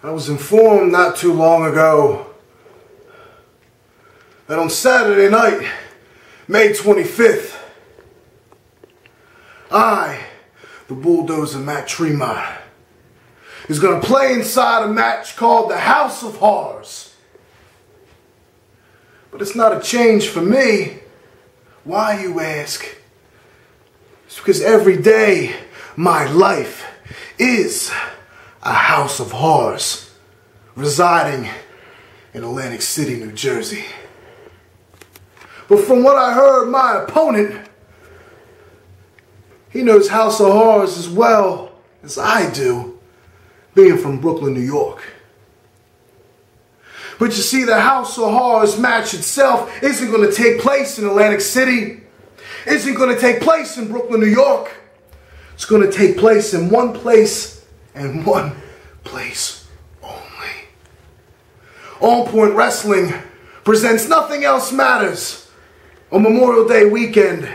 I was informed not too long ago that on Saturday night, May 25th, I, the Bulldozer Matt Tremont, is going to play inside a match called the House of Horrors. But it's not a change for me. Why, you ask? It's because every day my life is a house of horrors residing in Atlantic City, New Jersey. But from what I heard, my opponent, he knows House of Horrors as well as I do, being from Brooklyn, New York. But you see, the House of Horrors match itself isn't going to take place in Atlantic City, isn't going to take place in Brooklyn, New York. It's going to take place in one place and one place only. On Point Wrestling presents Nothing Else Matters on Memorial Day weekend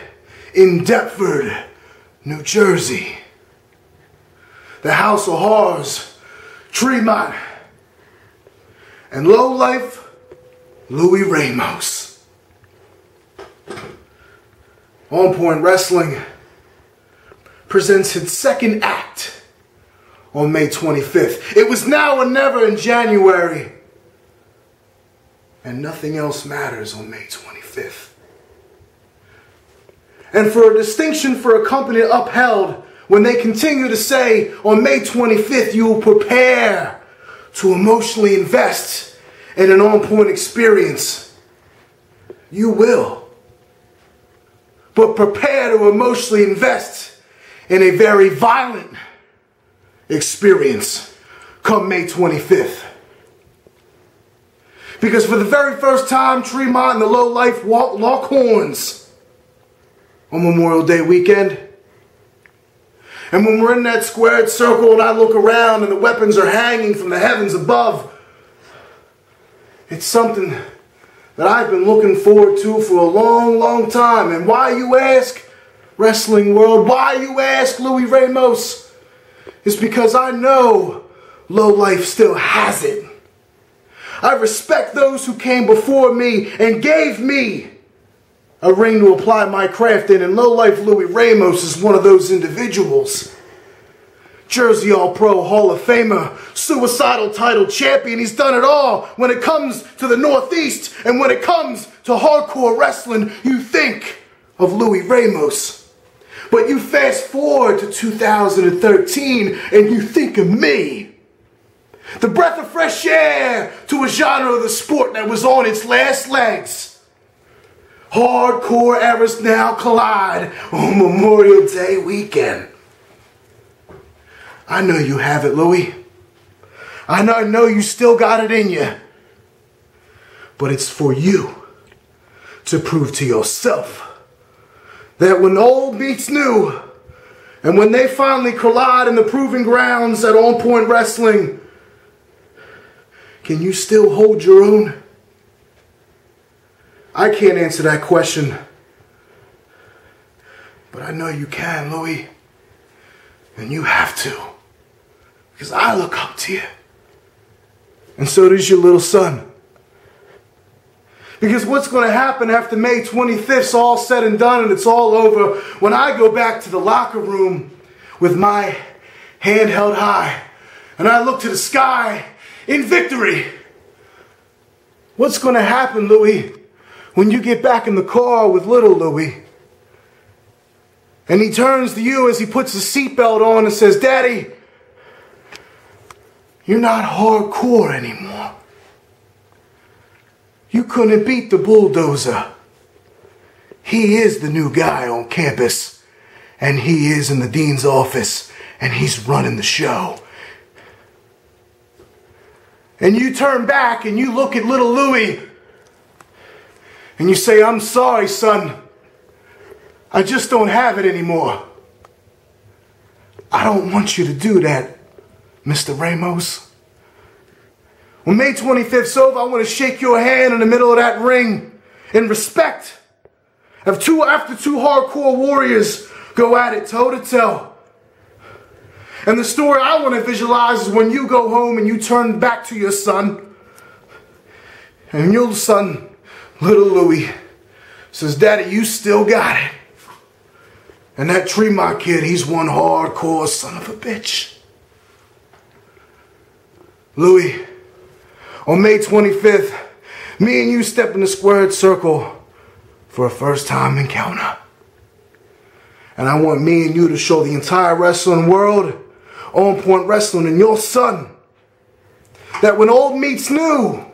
in Deptford, New Jersey. The House of Horrors, Tremont, and lowlife Louie Ramos. On Point Wrestling presents its second act on May 25th. It was now or never in January, and Nothing Else Matters on May 25th. And for a distinction for a company upheld when they continue to say on May 25th you will prepare to emotionally invest in an on-point experience, you will. But prepare to emotionally invest in a very violent experience come May 25th. Because for the very first time, Tremont and the lowlife lock horns on Memorial Day weekend. And when we're in that squared circle and I look around and the weapons are hanging from the heavens above, it's something that I've been looking forward to for a long, long time. And why, you ask, wrestling world, why, you ask, Louie Ramos, is because I know lowlife still has it. I respect those who came before me and gave me a ring to apply my craft in, and lowlife Louie Ramos is one of those individuals. Jersey All-Pro Hall of Famer, suicidal title champion. He's done it all. When it comes to the Northeast and when it comes to hardcore wrestling, you think of Louie Ramos. But you fast forward to 2013 and you think of me. The breath of fresh air to a genre of the sport that was on its last legs. Hardcore eras now collide on Memorial Day weekend. I know you have it, Louie. I know you still got it in you. But it's for you to prove to yourself that when old meets new, and when they finally collide in the proving grounds at On Point Wrestling, can you still hold your own? I can't answer that question, but I know you can, Louie, and you have to, because I look up to you, and so does your little son. Because what's going to happen after May 25th is all said and done and it's all over, when I go back to the locker room with my hand held high and I look to the sky in victory, what's going to happen, Louie, when you get back in the car with little Louie and he turns to you as he puts his seatbelt on and says, "Daddy, you're not hardcore anymore. You couldn't beat the Bulldozer. He is the new guy on campus, and he is in the dean's office, and he's running the show." And you turn back and you look at little Louie and you say, "I'm sorry, son. I just don't have it anymore." I don't want you to do that, Mr. Ramos. When May 25th's over, I want to shake your hand in the middle of that ring in respect of after two hardcore warriors go at it toe to toe. And the story I want to visualize is when you go home and you turn back to your son. And your son, little Louie, says, Daddy, you still got it. And that Tremont kid, he's one hardcore son of a bitch. Louie, on May 25th, me and you step in the squared circle for a first time encounter. And I want me and you to show the entire wrestling world, On Point Wrestling and your son, that when old meets new,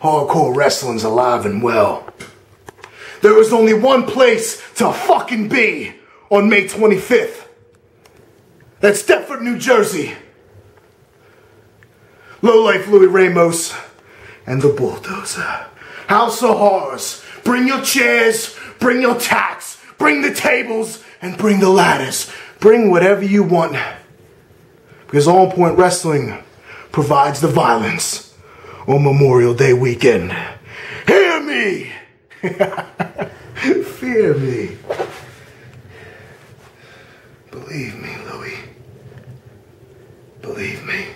hardcore wrestling's alive and well. There is only one place to fucking be on May 25th. That's Deptford, New Jersey. Lowlife Louie Ramos and the Bulldozer. House of Horrors. Bring your chairs, bring your tacks, bring the tables, and bring the ladders. Bring whatever you want. Because On Point Wrestling provides the violence on Memorial Day weekend. Hear me! Fear me. Believe me, Louie. Believe me.